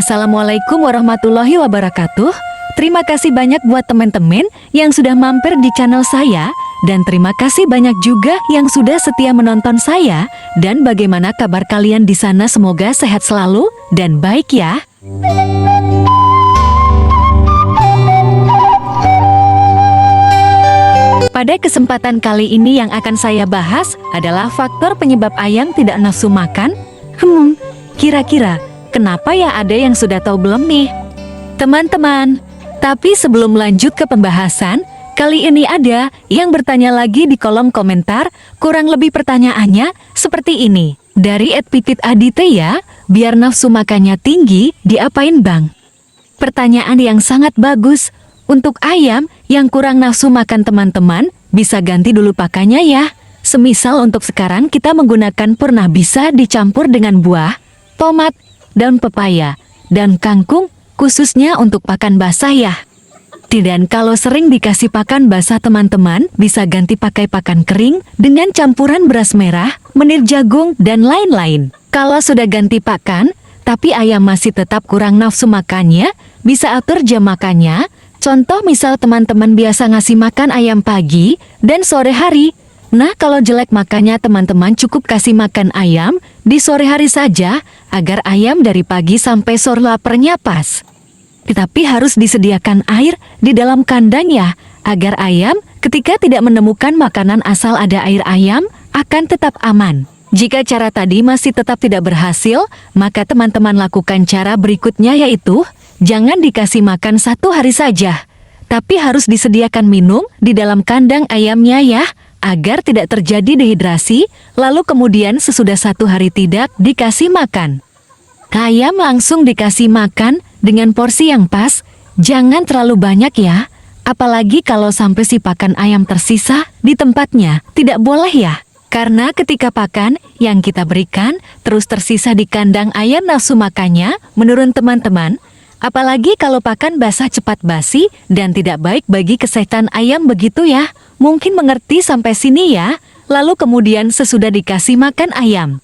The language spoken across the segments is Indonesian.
Assalamualaikum warahmatullahi wabarakatuh. Terima kasih banyak buat teman-teman yang sudah mampir di channel saya. Dan terima kasih banyak juga yang sudah setia menonton saya. Dan bagaimana kabar kalian di sana? Semoga sehat selalu dan baik ya. Pada kesempatan kali ini yang akan saya bahas adalah faktor penyebab ayam tidak nafsu makan. Kira-kira kenapa ya, ada yang sudah tahu belum nih? Teman-teman, tapi sebelum lanjut ke pembahasan, kali ini ada yang bertanya lagi di kolom komentar. Kurang lebih pertanyaannya seperti ini. Dari @pipit_adite ya, biar nafsu makannya tinggi, diapain bang? Pertanyaan yang sangat bagus. Untuk ayam yang kurang nafsu makan teman-teman, bisa ganti dulu pakannya ya. Semisal untuk sekarang kita menggunakan purna, bisa dicampur dengan buah, tomat, daun pepaya, dan kangkung, khususnya untuk pakan basah ya. Dan kalau sering dikasih pakan basah teman-teman, bisa ganti pakai pakan kering dengan campuran beras merah, menir jagung, dan lain-lain. Kalau sudah ganti pakan, tapi ayam masih tetap kurang nafsu makannya, bisa atur jam makannya. Contoh misal teman-teman biasa ngasih makan ayam pagi dan sore hari. Nah, kalau jelek makannya teman-teman cukup kasih makan ayam di sore hari saja, agar ayam dari pagi sampai sore laparnya pas. Tetapi harus disediakan air di dalam kandang ya, agar ayam ketika tidak menemukan makanan asal ada air ayam akan tetap aman. Jika cara tadi masih tetap tidak berhasil, maka teman-teman lakukan cara berikutnya, yaitu jangan dikasih makan satu hari saja, tapi harus disediakan minum di dalam kandang ayamnya ya, agar tidak terjadi dehidrasi, lalu kemudian sesudah satu hari tidak dikasih makan. Ayam langsung dikasih makan dengan porsi yang pas, jangan terlalu banyak ya, apalagi kalau sampai si pakan ayam tersisa di tempatnya, tidak boleh ya. Karena ketika pakan yang kita berikan terus tersisa di kandang ayam, nafsu makannya menurun teman-teman. Apalagi kalau pakan basah cepat basi dan tidak baik bagi kesehatan ayam begitu ya. Mungkin mengerti sampai sini ya. Lalu kemudian sesudah dikasih makan ayam,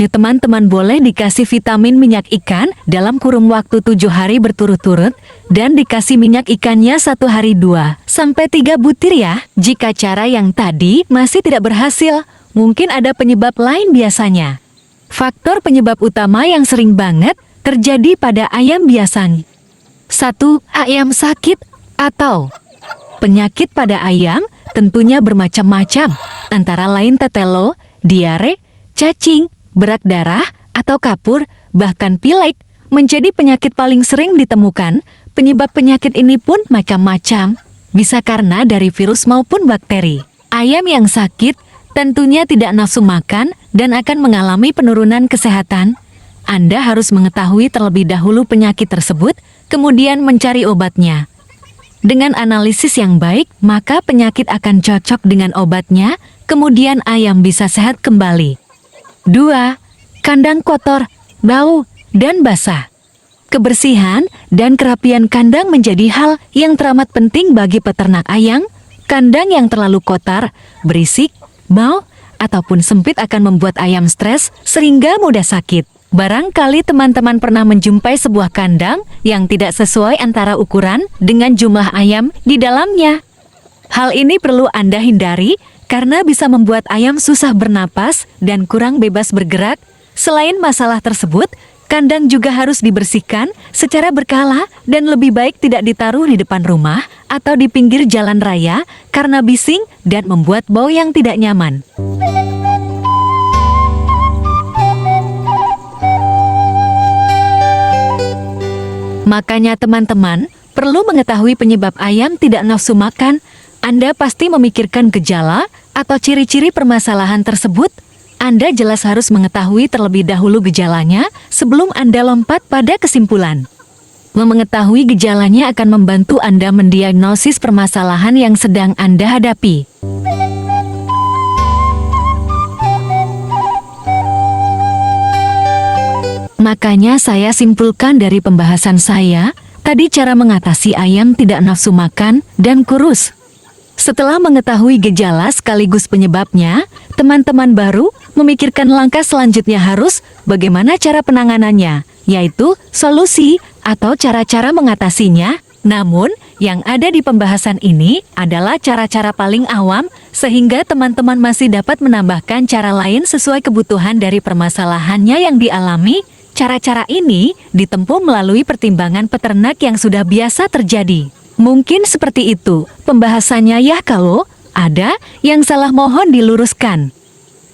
ya teman-teman boleh dikasih vitamin minyak ikan dalam kurun waktu 7 hari berturut-turut. Dan dikasih minyak ikannya 1 hari 2 sampai 3 butir ya. Jika cara yang tadi masih tidak berhasil, mungkin ada penyebab lain biasanya. Faktor penyebab utama yang sering banget terjadi pada ayam biasanya. 1. Ayam sakit atau penyakit pada ayam tentunya bermacam-macam, antara lain tetelo, diare, cacing, berak darah, atau kapur, bahkan pilek menjadi penyakit paling sering ditemukan. Penyebab penyakit ini pun macam-macam, bisa karena dari virus maupun bakteri. Ayam yang sakit tentunya tidak nafsu makan dan akan mengalami penurunan kesehatan. Anda harus mengetahui terlebih dahulu penyakit tersebut, kemudian mencari obatnya. Dengan analisis yang baik, maka penyakit akan cocok dengan obatnya, kemudian ayam bisa sehat kembali. 2. Kandang kotor, bau, dan basah. Kebersihan dan kerapian kandang menjadi hal yang teramat penting bagi peternak ayam. Kandang yang terlalu kotor, berisik, bau, ataupun sempit akan membuat ayam stres sehingga mudah sakit. Barangkali teman-teman pernah menjumpai sebuah kandang yang tidak sesuai antara ukuran dengan jumlah ayam di dalamnya. Hal ini perlu Anda hindari karena bisa membuat ayam susah bernapas dan kurang bebas bergerak. Selain masalah tersebut, kandang juga harus dibersihkan secara berkala dan lebih baik tidak ditaruh di depan rumah atau di pinggir jalan raya karena bising dan membuat bau yang tidak nyaman. Makanya teman-teman perlu mengetahui penyebab ayam tidak nafsu makan. Anda pasti memikirkan gejala atau ciri-ciri permasalahan tersebut. Anda jelas harus mengetahui terlebih dahulu gejalanya sebelum Anda lompat pada kesimpulan. Mengetahui gejalanya akan membantu Anda mendiagnosis permasalahan yang sedang Anda hadapi. Makanya saya simpulkan dari pembahasan saya, tadi cara mengatasi ayam tidak nafsu makan dan kurus. Setelah mengetahui gejala sekaligus penyebabnya, teman-teman baru memikirkan langkah selanjutnya harus bagaimana cara penanganannya, yaitu solusi atau cara-cara mengatasinya. Namun, yang ada di pembahasan ini adalah cara-cara paling awam, sehingga teman-teman masih dapat menambahkan cara lain sesuai kebutuhan dari permasalahannya yang dialami. Cara-cara ini ditempuh melalui pertimbangan peternak yang sudah biasa terjadi. Mungkin seperti itu pembahasannya ya. Kalau ada yang salah mohon diluruskan.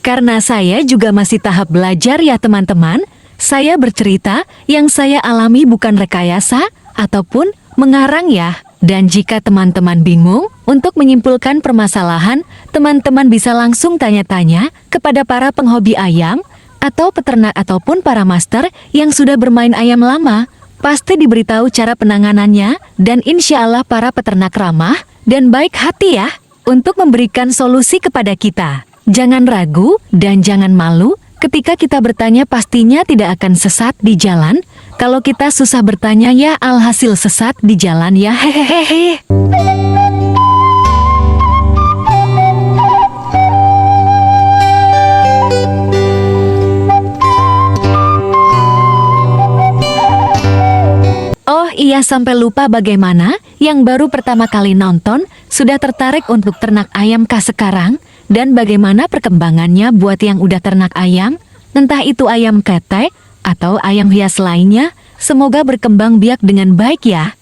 Karena saya juga masih tahap belajar ya teman-teman, saya bercerita yang saya alami bukan rekayasa ataupun mengarang ya. Dan jika teman-teman bingung untuk menyimpulkan permasalahan, teman-teman bisa langsung tanya-tanya kepada para penghobi ayam atau peternak ataupun para master yang sudah bermain ayam lama. Pasti diberitahu cara penanganannya dan insya Allah para peternak ramah dan baik hati ya untuk memberikan solusi kepada kita. Jangan ragu dan jangan malu ketika kita bertanya, pastinya tidak akan sesat di jalan. Kalau kita susah bertanya ya alhasil sesat di jalan ya hehehe. Oh iya, sampai lupa, bagaimana yang baru pertama kali nonton sudah tertarik untuk ternak ayam kah sekarang? Dan bagaimana perkembangannya buat yang udah ternak ayam? Entah itu ayam ketek atau ayam hias lainnya, semoga berkembang biak dengan baik ya.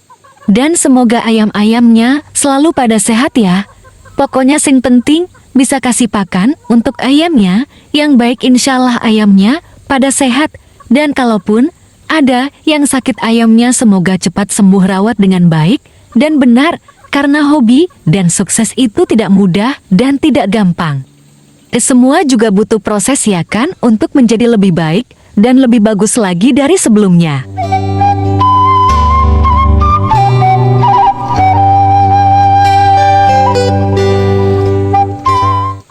Dan semoga ayam-ayamnya selalu pada sehat ya. Pokoknya sing penting bisa kasih pakan untuk ayamnya yang baik, insya Allah ayamnya pada sehat. Dan kalaupun ada yang sakit ayamnya, semoga cepat sembuh, rawat dengan baik dan benar. Karena hobi dan sukses itu tidak mudah dan tidak gampang. Semua juga butuh proses ya kan untuk menjadi lebih baik dan lebih bagus lagi dari sebelumnya.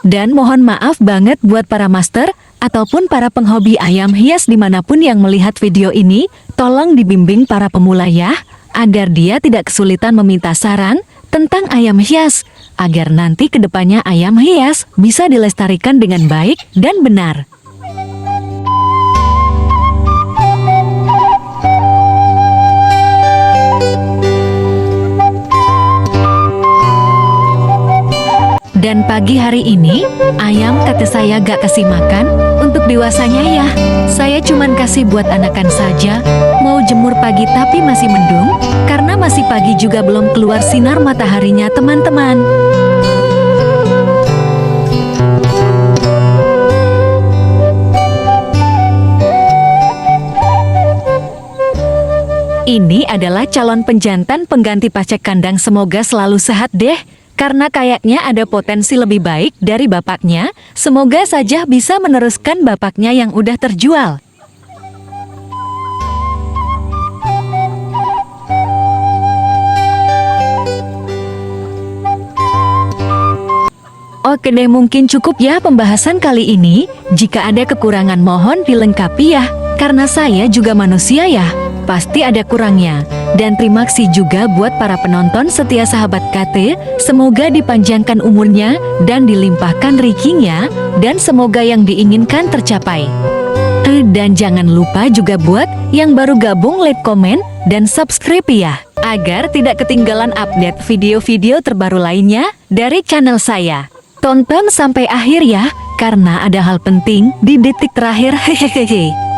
Dan mohon maaf banget buat para master ataupun para penghobi ayam hias dimanapun yang melihat video ini, tolong dibimbing para pemula ya, agar dia tidak kesulitan meminta saran tentang ayam hias, agar nanti kedepannya ayam hias bisa dilestarikan dengan baik dan benar. Dan pagi hari ini, ayam kata saya gak kasih makan untuk dewasanya ya. Saya cuman kasih buat anakan saja. Mau jemur pagi tapi masih mendung, karena masih pagi juga belum keluar sinar mataharinya teman-teman. Ini adalah calon penjantan pengganti pacek kandang, semoga selalu sehat deh. Karena kayaknya ada potensi lebih baik dari bapaknya, semoga saja bisa meneruskan bapaknya yang udah terjual. Oke deh, mungkin cukup ya pembahasan kali ini. Jika ada kekurangan mohon dilengkapi ya, karena saya juga manusia ya, pasti ada kurangnya. Dan terima kasih juga buat para penonton setia sahabat KT, semoga dipanjangkan umurnya dan dilimpahkan rezekinya, dan semoga yang diinginkan tercapai. Dan jangan lupa juga buat yang baru gabung like, komen, dan subscribe ya, agar tidak ketinggalan update video-video terbaru lainnya dari channel saya. Tonton sampai akhir ya, karena ada hal penting di detik terakhir hehehe.